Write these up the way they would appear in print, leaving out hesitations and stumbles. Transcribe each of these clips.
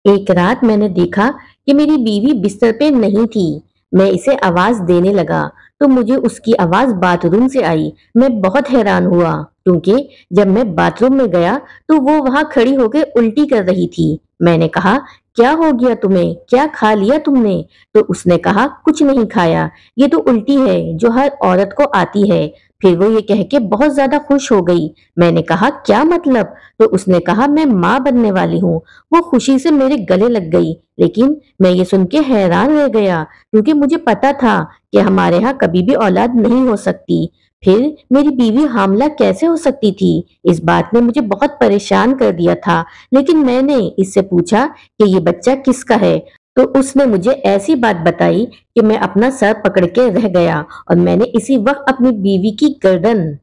एक रात मैंने देखा कि मेरी बीवी बिस्तर पे नहीं थी। मैं इसे आवाज देने लगा तो मुझे उसकी आवाज बाथरूम से आई। मैं बहुत हैरान हुआ क्योंकि जब मैं बाथरूम में गया तो वो वहां खड़ी होकर उल्टी कर रही थी। मैंने कहा, क्या हो गया तुम्हें, क्या खा लिया तुमने? तो उसने कहा, कुछ नहीं खाया, ये तो उल्टी है जो हर औरत को आती है। फिर वो ये कह के बहुत ज्यादा खुश हो गई। मैंने कहा, क्या मतलब? तो उसने कहा, मैं माँ बनने वाली हूँ। वो खुशी से मेरे गले लग गई, लेकिन मैं ये सुन के हैरान रह गया क्योंकि मुझे पता था कि हमारे यहाँ कभी भी औलाद नहीं हो सकती। फिर मेरी बीवी हामला कैसे हो सकती थी? इस बात ने मुझे बहुत परेशान कर दिया था। लेकिन मैंने इससे पूछा कि ये बच्चा किसका है, तो उसने मुझे ऐसी बात बताई कि मैं अपना सर पकड़ के रह गया और मैंने इसी वक्त अपनी बीवी की गर्दन।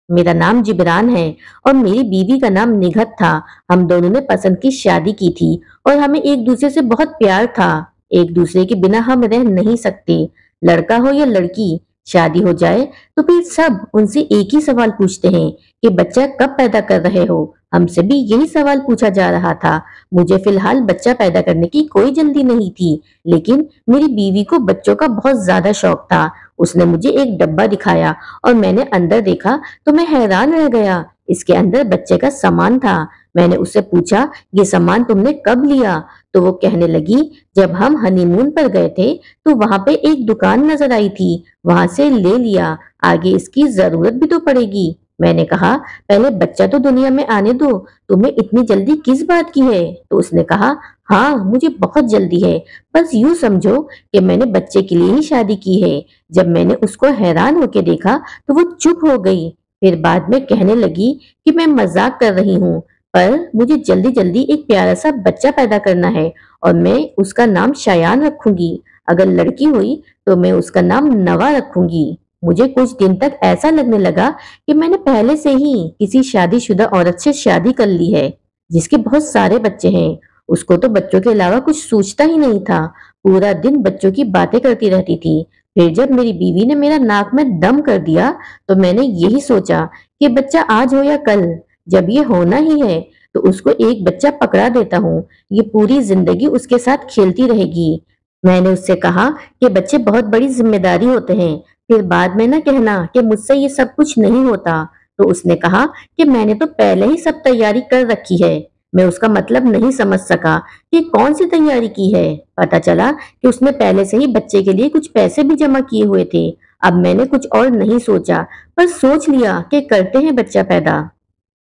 मेरा नाम जिब्रान है और मेरी बीवी का नाम निघत था। हम दोनों ने पसंद की शादी की थी और हमें एक दूसरे से बहुत प्यार था। एक दूसरे के बिना हम रह नहीं सकते। लड़का हो या लड़की, शादी हो जाए तो फिर सब उनसे एक ही सवाल पूछते हैं कि बच्चा कब पैदा कर रहे हो। हमसे भी यही सवाल पूछा जा रहा था। मुझे फिलहाल बच्चा पैदा करने की कोई जल्दी नहीं थी, लेकिन मेरी बीवी को बच्चों का बहुत ज्यादा शौक था। उसने मुझे एक डब्बा दिखाया और मैंने अंदर देखा तो मैं हैरान रह गया। इसके अंदर बच्चे का सामान था। मैंने उससे पूछा, ये सामान तुमने कब लिया? तो वो कहने लगी, जब हम हनीमून पर गए थे तो वहां पे एक दुकान नजर आई थी, वहां से ले लिया। आगे इसकी जरूरत भी तो पड़ेगी। मैंने कहा, पहले बच्चा तो दुनिया में आने दो, तुम्हें इतनी जल्दी किस बात की है? तो उसने कहा, हाँ मुझे बहुत जल्दी है। बस यूं समझो कि मैंने बच्चे के लिए ही शादी की है। जब मैंने उसको हैरान होकर देखा तो वो चुप हो गई। फिर बाद में कहने लगी कि मैं मजाक कर रही हूँ, पर मुझे जल्दी जल्दी एक प्यारा सा बच्चा पैदा करना है और मैं उसका नाम शायान रखूंगी। अगर लड़की हुई तो मैं उसका नाम नवा रखूंगी। मुझे कुछ दिन तक ऐसा लगने लगा कि मैंने पहले से ही किसी शादीशुदा औरत से शादी कर ली है जिसके बहुत सारे बच्चे हैं। उसको तो बच्चों के अलावा कुछ सोचता ही नहीं था। पूरा दिन बच्चों की बातें करती रहती थी। फिर जब मेरी बीवी ने मेरा नाक में दम कर दिया तो मैंने यही सोचा कि बच्चा आज हो या कल, जब ये होना ही है तो उसको एक बच्चा पकड़ा देता हूँ। ये पूरी जिंदगी उसके साथ खेलती रहेगी। मैंने उससे कहा कि बच्चे बहुत बड़ी जिम्मेदारी होते हैं, फिर बाद में ना कहना कि मुझसे ये सब कुछ नहीं होता। तो उसने कहा कि मैंने तो पहले ही सब तैयारी कर रखी है। मैं उसका मतलब नहीं समझ सका कि कौन सी तैयारी की है। पता चला कि उसने पहले से ही बच्चे के लिए कुछ पैसे भी जमा किए हुए थे। अब मैंने कुछ और नहीं सोचा, पर सोच लिया कि करते हैं बच्चा पैदा।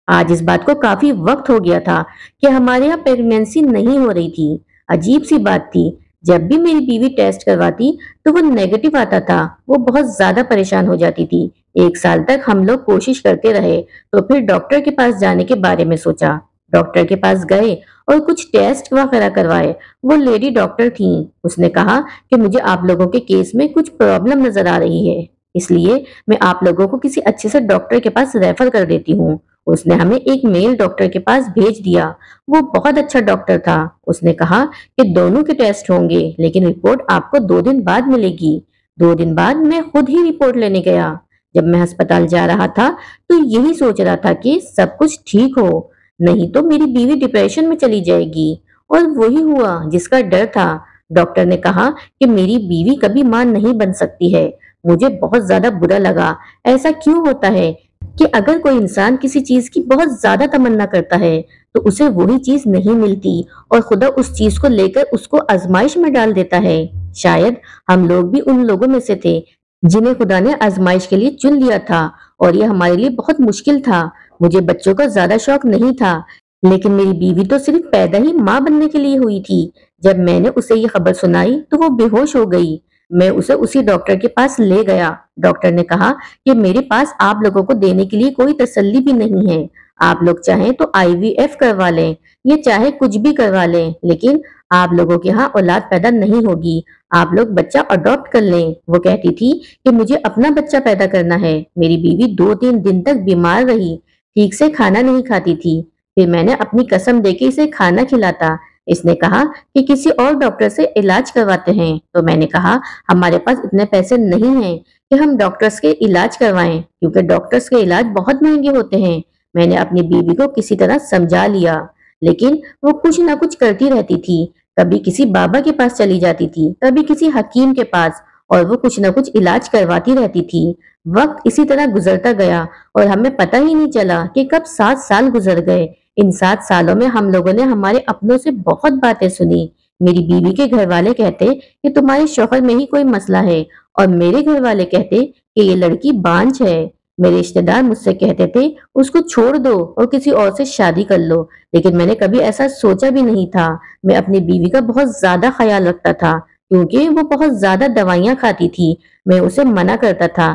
आज इस बात को काफी वक्त हो गया था कि हमारे यहाँ प्रेगनेंसी नहीं हो रही थी। अजीब सी बात थी। जब भी मेरी बीवी टेस्ट करवाती तो वो नेगेटिव आता था। वो बहुत ज्यादा परेशान हो जाती थी। 1 साल तक हम लोग कोशिश करते रहे तो फिर डॉक्टर के पास जाने के बारे में सोचा। डॉक्टर के पास गए और कुछ टेस्ट वगैरह करवाए। वो लेडी डॉक्टर थी। उसने कहा कि मुझे आप लोगों के केस में कुछ प्रॉब्लम नजर आ रही है, इसलिए मैं आप लोगों को किसी अच्छे से डॉक्टर के पास रेफर कर देती हूँ। उसने हमें एक मेल डॉक्टर के पास भेज दिया। वो बहुत अच्छा डॉक्टर था। उसने कहा कि दोनों के टेस्ट होंगे, लेकिन रिपोर्ट आपको 2 दिन बाद मिलेगी। 2 दिन बाद मैं खुद ही रिपोर्ट लेने गया। जब मैं अस्पताल जा रहा था तो यही सोच रहा था कि सब कुछ ठीक हो, नहीं तो मेरी बीवी डिप्रेशन में चली जाएगी। और वही हुआ जिसका डर था। डॉक्टर ने कहा कि मेरी बीवी कभी मां नहीं बन सकती है। मुझे बहुत ज्यादा बुरा लगा। ऐसा क्यों होता है कि अगर कोई इंसान किसी चीज की बहुत ज्यादा तमन्ना करता है तो उसे वही चीज नहीं मिलती और खुदा उस चीज को लेकर उसको आजमाइश में डाल देता है। शायद हम लोग भी उन लोगों में से थे जिन्हें खुदा ने आजमाइश के लिए चुन लिया था, और ये हमारे लिए बहुत मुश्किल था। मुझे बच्चों का ज्यादा शौक नहीं था, लेकिन मेरी बीवी तो सिर्फ पैदा ही माँ बनने के लिए हुई थी। जब मैंने उसे ये खबर सुनाई तो वो बेहोश हो गई। मैं उसे उसी डॉक्टर के पास ले गया। डॉक्टर ने कहा कि मेरे पास आप लोगों को देने के लिए कोई तसल्ली भी नहीं है। आप लोग चाहें तो आईवीएफ करवा लें, ये चाहे कुछ भी करवा लें, लेकिन आप लोगों के यहाँ औलाद पैदा नहीं होगी। आप लोग बच्चा अडॉप्ट कर लें। वो कहती थी कि मुझे अपना बच्चा पैदा करना है। मेरी बीवी 2-3 दिन तक बीमार रही, ठीक से खाना नहीं खाती थी। फिर मैंने अपनी कसम देके इसे खाना खिलाता। इसने कहा कि किसी और डॉक्टर से इलाज करवाते हैं। तो मैंने कहा, हमारे पास इतने पैसे नहीं हैं कि हम डॉक्टर्स के इलाज करवाएं, क्योंकि डॉक्टर्स के इलाज बहुत महंगे होते हैं। मैंने अपनी बीवी को किसी तरह समझा लिया। लेकिन वो कुछ ना कुछ करती रहती थी। कभी किसी बाबा के पास चली जाती थी, कभी किसी हकीम के पास, और वो कुछ ना कुछ इलाज करवाती रहती थी। वक्त इसी तरह गुजरता गया और हमें पता ही नहीं चला कि कब 7 साल गुजर गए। इन 7 सालों में हम लोगों ने हमारे अपनों से बहुत बातें सुनी। मेरी बीवी के घर वाले कहते कि तुम्हारे शौहर में ही कोई मसला है, और मेरे घर वाले कहते कि ये लड़की बांझ है। मेरे रिश्तेदार मुझसे कहते थे उसको छोड़ दो और किसी और से शादी कर लो, लेकिन मैंने कभी ऐसा सोचा भी नहीं था। मैं अपनी बीवी का बहुत ज्यादा ख्याल रखता था क्योंकि वो बहुत ज्यादा दवाइयां खाती थी। मैं उसे मना करता था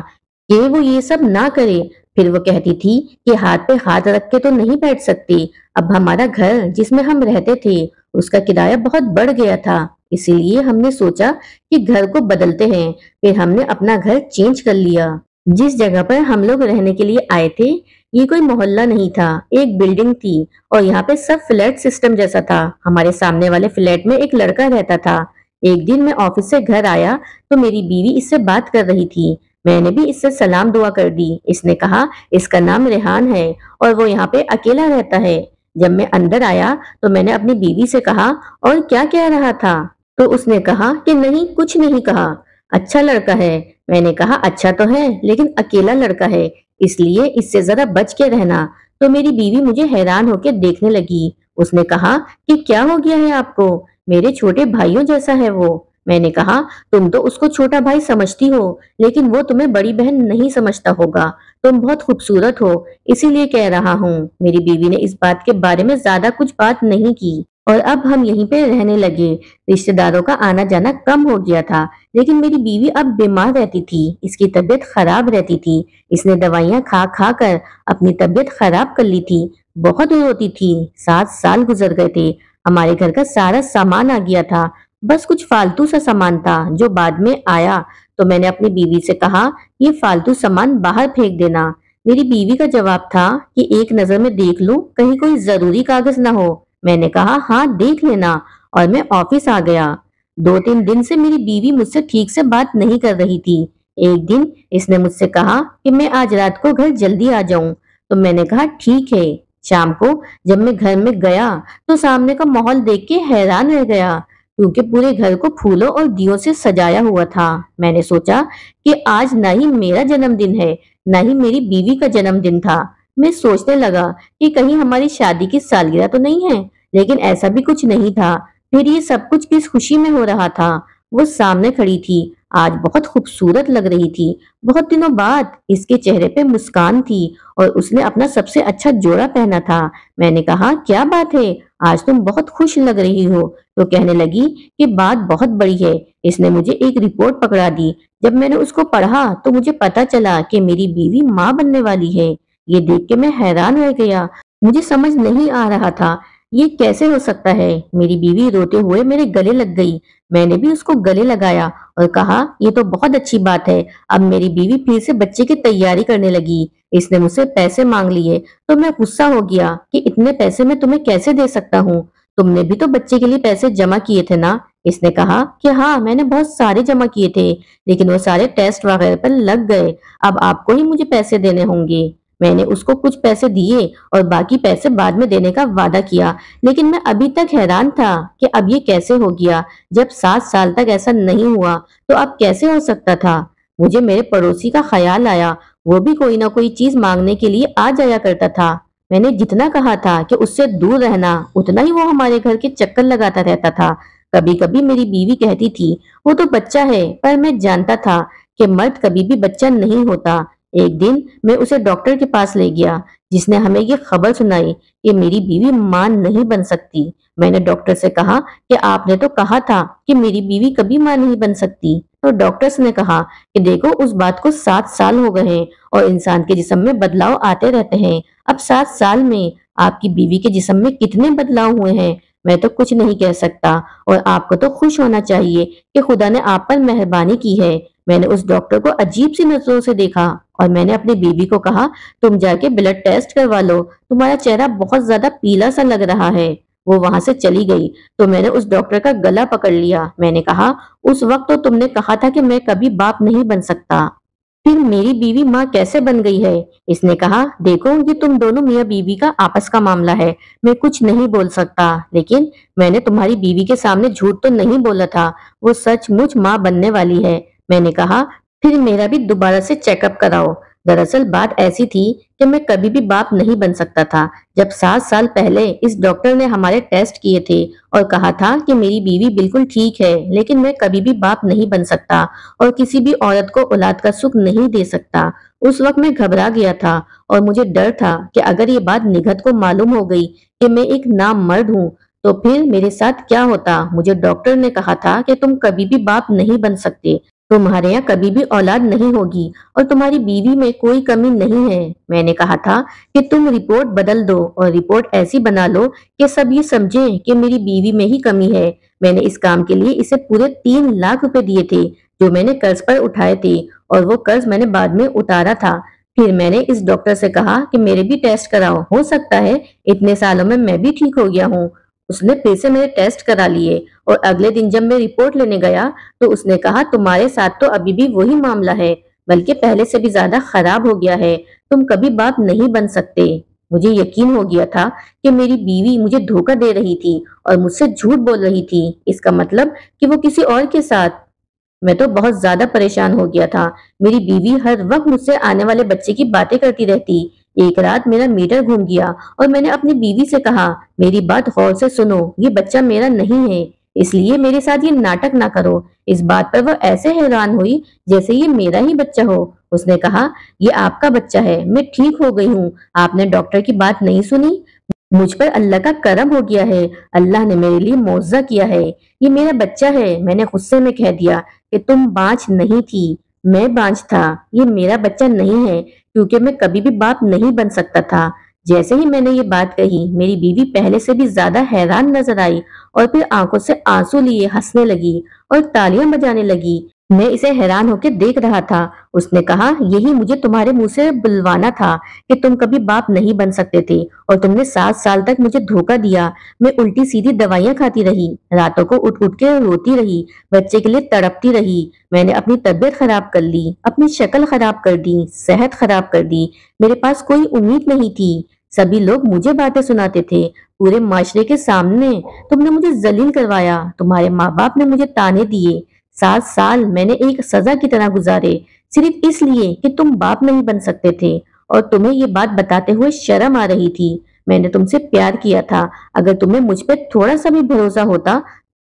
कि वो ये सब ना करे। फिर वो कहती थी कि हाथ पे हाथ रख के तो नहीं बैठ सकती। अब हमारा घर जिसमें हम रहते थे उसका किराया बहुत बढ़ गया था, इसीलिए हमने सोचा कि घर को बदलते हैं। फिर हमने अपना घर चेंज कर लिया। जिस जगह पर हम लोग रहने के लिए आए थे ये कोई मोहल्ला नहीं था, एक बिल्डिंग थी, और यहाँ पे सब फ्लैट सिस्टम जैसा था। हमारे सामने वाले फ्लैट में एक लड़का रहता था। एक दिन मैं ऑफिस से घर आया तो मेरी बीवी इससे बात कर रही थी। मैंने भी इससे सलाम दुआ कर दी। इसने कहा इसका नाम रेहान है और वो यहाँ पे अकेला रहता है। जब मैं अंदर आया तो मैंने अपनी बीवी से कहा और क्या कह रहा था, तो उसने कहा कि नहीं कुछ नहीं कहा। अच्छा लड़का है। मैंने कहा अच्छा तो है लेकिन अकेला लड़का है, इसलिए इससे जरा बच के रहना। तो मेरी बीवी मुझे हैरान होकर देखने लगी। उसने कहा कि क्या हो गया है आपको, मेरे छोटे भाइयों जैसा है वो। मैंने कहा तुम तो उसको छोटा भाई समझती हो, लेकिन वो तुम्हें बड़ी बहन नहीं समझता होगा। तुम बहुत खूबसूरत हो, इसीलिए कह रहा हूँ। मेरी बीवी ने इस बात के बारे में ज्यादा कुछ बात नहीं की और अब हम यहीं पे रहने लगे। रिश्तेदारों का आना जाना कम हो गया था, लेकिन मेरी बीवी अब बीमार रहती थी। इसकी तबीयत खराब रहती थी। इसने दवाइयां खा खा कर अपनी तबीयत खराब कर ली थी। बहुत रोती थी। 7 साल गुजर गए थे। हमारे घर का सारा सामान आ गया था, बस कुछ फालतू सा सामान था जो बाद में आया। तो मैंने अपनी बीवी से कहा ये फालतू सामान बाहर फेंक देना। मेरी बीवी का जवाब था कि एक नजर में देख लूं, कहीं कोई जरूरी कागज ना हो। मैंने कहा हाँ देख लेना, और मैं ऑफिस आ गया। 2-3 दिन से मेरी बीवी मुझसे ठीक से बात नहीं कर रही थी। एक दिन इसने मुझसे कहा कि मैं आज रात को घर जल्दी आ जाऊं, तो मैंने कहा ठीक है। शाम को जब मैं घर में गया तो सामने का माहौल देख के हैरान रह गया, क्योंकि पूरे घर को फूलों और दियों से सजाया हुआ था। मैंने सोचा कि आज ना ही मेरा जन्मदिन है, ना ही मेरी बीवी का जन्मदिन था। मैं सोचने लगा कि कहीं हमारी शादी की सालगिरह तो नहीं है, लेकिन ऐसा भी कुछ नहीं था। फिर ये सब कुछ किस खुशी में हो रहा था। वो सामने खड़ी थी, आज बहुत खूबसूरत लग रही थी। बहुत दिनों बाद इसके चेहरे पे मुस्कान थी और उसने अपना सबसे अच्छा जोड़ा पहना था। मैंने कहा क्या बात है, आज तुम बहुत खुश लग रही हो। तो कहने लगी कि बात बहुत बड़ी है। इसने मुझे एक रिपोर्ट पकड़ा दी। जब मैंने उसको पढ़ा तो मुझे पता चला कि मेरी बीवी माँ बनने वाली है। ये देख के मैं हैरान रह गया। मुझे समझ नहीं आ रहा था ये कैसे हो सकता है। मेरी बीवी रोते हुए मेरे गले लग गई। मैंने भी उसको गले लगाया और कहा ये तो बहुत अच्छी बात है। अब मेरी बीवी फिर से बच्चे की तैयारी करने लगी। इसने मुझसे पैसे मांग लिए तो मैं गुस्सा हो गया कि इतने पैसे मैं तुम्हें कैसे दे सकता हूँ, तुमने भी तो बच्चे के लिए पैसे जमा किए थे ना। इसने कहा कि हाँ मैंने बहुत सारे जमा किए थे, लेकिन वो सारे टेस्ट वगैरह पर लग गए। अब आपको ही मुझे पैसे देने होंगे। मैंने उसको कुछ पैसे दिए और बाकी पैसे बाद में देने का वादा किया, लेकिन मैं अभी तक हैरान था कि अब ये कैसे हो गया। जब 7 साल तक ऐसा नहीं हुआ तो अब कैसे हो सकता था। मुझे मेरे पड़ोसी का ख्याल आया। वो भी कोई ना कोई चीज मांगने के लिए आ जाया करता था। मैंने जितना कहा था कि उससे दूर रहना, उतना ही वो हमारे घर के चक्कर लगाता रहता था। कभी कभी मेरी बीवी कहती थी वो तो बच्चा है, पर मैं जानता था कि मर्द कभी भी बच्चा नहीं होता। एक दिन मैं उसे डॉक्टर के पास ले गया, जिसने हमें ये खबर सुनाई कि मेरी बीवी मां नहीं बन सकती। मैंने डॉक्टर से कहा कि आपने तो कहा था कि मेरी बीवी कभी मां नहीं बन सकती। तो डॉक्टर्स ने कहा कि देखो उस बात को 7 साल हो गए हैं और इंसान के जिस्म में बदलाव आते रहते हैं। अब 7 साल में आपकी बीवी के जिस्म में कितने बदलाव हुए हैं मैं तो कुछ नहीं कह सकता, और आपको तो खुश होना चाहिए कि खुदा ने आप पर मेहरबानी की है। मैंने उस डॉक्टर को अजीब सी नजरों से देखा और मैंने अपनी बीवी को कहा तुम जाके ब्लड टेस्ट करवा लो, तुम्हारा चेहरा बहुत ज्यादा पीला सा लग रहा है। वो वहां से चली गई तो मैंने उस डॉक्टर का गला पकड़ लिया। मैंने कहा उस वक्त तो तुमने कहा था कि मैं कभी बाप नहीं बन सकता। फिर मेरी बीवी माँ कैसे बन गई है? इसने कहा, देखो ये तुम दोनों मियाँ बीवी का आपस का मामला है, मैं कुछ नहीं बोल सकता। लेकिन मैंने तुम्हारी बीवी के सामने झूठ तो नहीं बोला था, वो सचमुच माँ बनने वाली है। मैंने कहा, फिर मेरा भी दोबारा से चेकअप कराओ। दरअसल बात ऐसी थी कि मैं कभी भी बाप नहीं बन सकता था। जब 7 साल पहले इस डॉक्टर ने हमारे टेस्ट किए थे और कहा था कि मेरी बीवी बिल्कुल ठीक है, लेकिन मैं कभी भी बाप नहीं बन सकता और किसी भी औरत को औलाद का सुख नहीं दे सकता। उस वक्त मैं घबरा गया था और मुझे डर था कि अगर ये बात निगहत को मालूम हो गई कि मैं एक नामर्द हूँ तो फिर मेरे साथ क्या होता। मुझे डॉक्टर ने कहा था कि तुम कभी भी बाप नहीं बन सकते, तुम्हारे यहाँ कभी भी औलाद नहीं होगी और तुम्हारी बीवी में कोई कमी नहीं है। मैंने कहा था कि तुम रिपोर्ट बदल दो और रिपोर्ट ऐसी बना लो कि सब ये समझें कि मेरी बीवी में ही कमी है। मैंने इस काम के लिए इसे पूरे 3 लाख रुपए दिए थे जो मैंने कर्ज पर उठाए थे, और वो कर्ज मैंने बाद में उतारा था। फिर मैंने इस डॉक्टर से कहा कि मेरे भी टेस्ट कराओ, हो सकता है इतने सालों में मैं भी ठीक हो गया हूँ। उसने फिर से मेरे टेस्ट करा लिए और अगले दिन जब मैं रिपोर्ट लेने गया तो उसने कहा, तुम्हारे साथ तो अभी भी वही मामला है, बल्कि पहले से भी ज्यादा खराब हो गया है, तुम कभी बाप नहीं बन सकते। मुझे यकीन हो गया था कि मेरी बीवी मुझे धोखा दे रही थी और मुझसे झूठ बोल रही थी। इसका मतलब कि वो किसी और के साथ। मैं तो बहुत ज्यादा परेशान हो गया था। मेरी बीवी हर वक्त मुझसे आने वाले बच्चे की बातें करती रहती। एक रात मेरा मीटर घूम गया और मैंने अपनी बीवी से कहा, मेरी बात गौर से सुनो, ये बच्चा मेरा नहीं है, इसलिए मेरे साथ ये नाटक ना करो। इस बात पर वो ऐसे हैरान हुई जैसे ये मेरा ही बच्चा हो। उसने कहा, ये आपका बच्चा है, मैं ठीक हो गई हूँ, आपने डॉक्टर की बात नहीं सुनी? मुझ पर अल्लाह का करम हो गया है, अल्लाह ने मेरे लिए मौजज़ा किया है, ये मेरा बच्चा है। मैंने गुस्से में कह दिया कि तुम बांझ नहीं थी, मैं बांझ था, ये मेरा बच्चा नहीं है, क्योंकि मैं कभी भी बाप नहीं बन सकता था। जैसे ही मैंने ये बात कही, मेरी बीवी पहले से भी ज्यादा हैरान नजर आई और फिर आंखों से आंसू लिए हंसने लगी और तालियां बजाने लगी। मैं इसे हैरान होकर देख रहा था। उसने कहा, यही मुझे तुम्हारे मुंह से बुलवाना था कि तुम कभी बाप नहीं बन सकते थे और तुमने 7 साल तक मुझे धोखा दिया। मैं उल्टी सीधी दवाइयां खाती रही, रातों को उठ उठ के रोती रही, बच्चे के लिए तड़पती रही। मैंने अपनी तबीयत खराब कर ली, अपनी शक्ल खराब कर दी, सेहत खराब कर दी। मेरे पास कोई उम्मीद नहीं थी। सभी लोग मुझे बातें सुनाते थे, पूरे माशरे के सामने तुमने मुझे जलील करवाया, तुम्हारे माँ बाप ने मुझे ताने दिए। 7 साल मैंने एक सजा की तरह गुजारे, सिर्फ इसलिए कि तुम बाप नहीं बन सकते थे और तुम्हें ये बात बताते हुए शर्म आ रही थी। मैंने तुमसे प्यार किया था, अगर तुम्हें मुझ पर थोड़ा सा भी भरोसा होता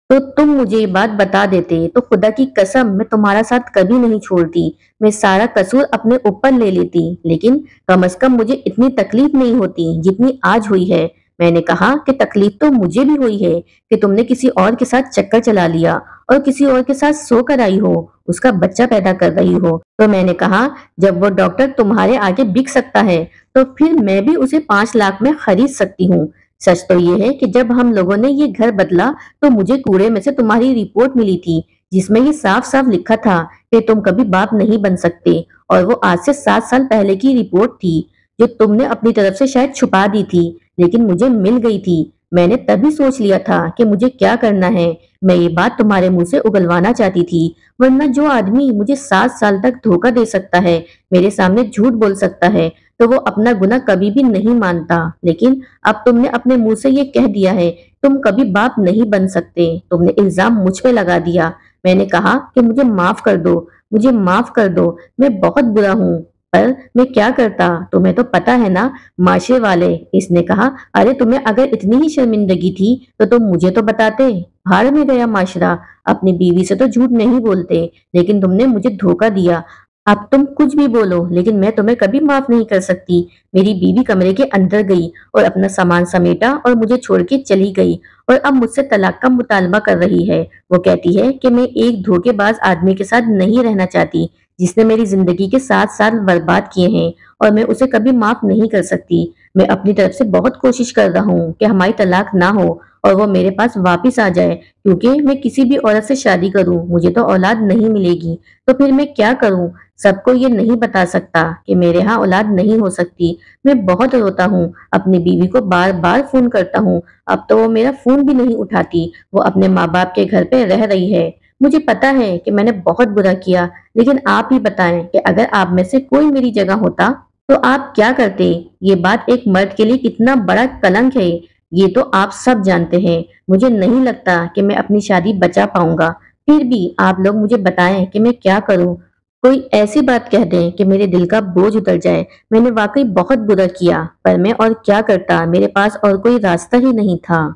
तो तुम मुझे ये बात बता देते, तो खुदा की कसम मैं तुम्हारा साथ कभी नहीं छोड़ती, मैं सारा कसूर अपने ऊपर ले लेती, लेकिन कम से कम मुझे इतनी तकलीफ नहीं होती जितनी आज हुई है। मैंने कहा कि तकलीफ तो मुझे भी हुई है कि तुमने किसी और के साथ चक्कर चला लिया और किसी और के साथ सोकर आई हो, उसका बच्चा पैदा कर रही हो। तो मैंने कहा, जब वो डॉक्टर तुम्हारे आगे बिक सकता है तो फिर मैं भी उसे 5 लाख में खरीद सकती हूँ। सच तो ये है कि जब हम लोगों ने ये घर बदला तो मुझे कूड़े में से तुम्हारी रिपोर्ट मिली थी जिसमें ये साफ साफ लिखा था कि तुम कभी बाप नहीं बन सकते, और वो आज से 7 साल पहले की रिपोर्ट थी जो तुमने अपनी तरफ से शायद छुपा दी थी, लेकिन मुझे मिल गई थी। मैंने तभी सोच लिया था कि मुझे क्या करना है। मैं ये बात तुम्हारे मुंह से उगलवाना चाहती थी, वरना जो आदमी मुझे 7 साल तक धोखा दे सकता है, मेरे सामने झूठ बोल सकता है, तो वो अपना गुनाह कभी भी नहीं मानता। लेकिन अब तुमने अपने मुंह से ये कह दिया है, तुम कभी बाप नहीं बन सकते, तुमने इल्जाम मुझ पे लगा दिया। मैंने कहा कि मुझे माफ कर दो, मुझे माफ कर दो, मैं बहुत बुरा हूँ, पर मैं क्या करता, तुम्हें तो पता है ना, माशरे वाले। इसने कहा, अरे तुम्हें अगर इतनी ही शर्मिंदगी थी तो तुम मुझे तो बताते। भाड़ में गया माशरा, अपनी बीवी से तो झूठ नहीं बोलते, लेकिन तुमने मुझे धोखा दिया। अब तुम कुछ भी बोलो, लेकिन मैं तुम्हें कभी माफ नहीं कर सकती। मेरी बीवी कमरे के अंदर गई और अपना सामान समेटा और मुझे छोड़ के चली गई और अब मुझसे तलाक का मुतालबा कर रही है। वो कहती है कि मैं एक धोखेबाज आदमी के साथ नहीं रहना चाहती जिसने मेरी जिंदगी के 7 साल बर्बाद किए हैं, और मैं उसे कभी माफ नहीं कर सकती। मैं अपनी तरफ से बहुत कोशिश कर रहा हूँ कि हमारी तलाक ना हो और वो मेरे पास वापिस आ जाए, क्योंकि मैं किसी भी औरत से शादी करूं मुझे तो औलाद नहीं मिलेगी। तो फिर मैं क्या करूं? सबको ये नहीं बता सकता कि मेरे यहाँ औलाद नहीं हो सकती। मैं बहुत रोता हूँ, अपनी बीवी को बार बार फोन करता हूँ, अब तो वो मेरा फोन भी नहीं उठाती। वो अपने माँ बाप के घर पे रह रही है। مجھے پتا ہے کہ میں نے بہت برا کیا، لیکن آپ ہی بتائیں کہ اگر آپ میں سے کوئی میری جگہ ہوتا تو آپ کیا کرتے؟ یہ بات ایک مرد کے لیے کتنا بڑا کلنک ہے، یہ تو آپ سب جانتے ہیں۔ مجھے نہیں لگتا کہ میں اپنی شادی بچا پاؤں گا، پھر بھی آپ لوگ مجھے بتائیں کہ میں کیا کروں۔ کوئی ایسی بات کہہ دیں کہ میرے دل کا بوجھ اتر جائے۔ میں نے واقعی بہت برا کیا، پر میں اور کیا کرتا، میرے پاس اور کوئی راستہ ہی نہیں تھا۔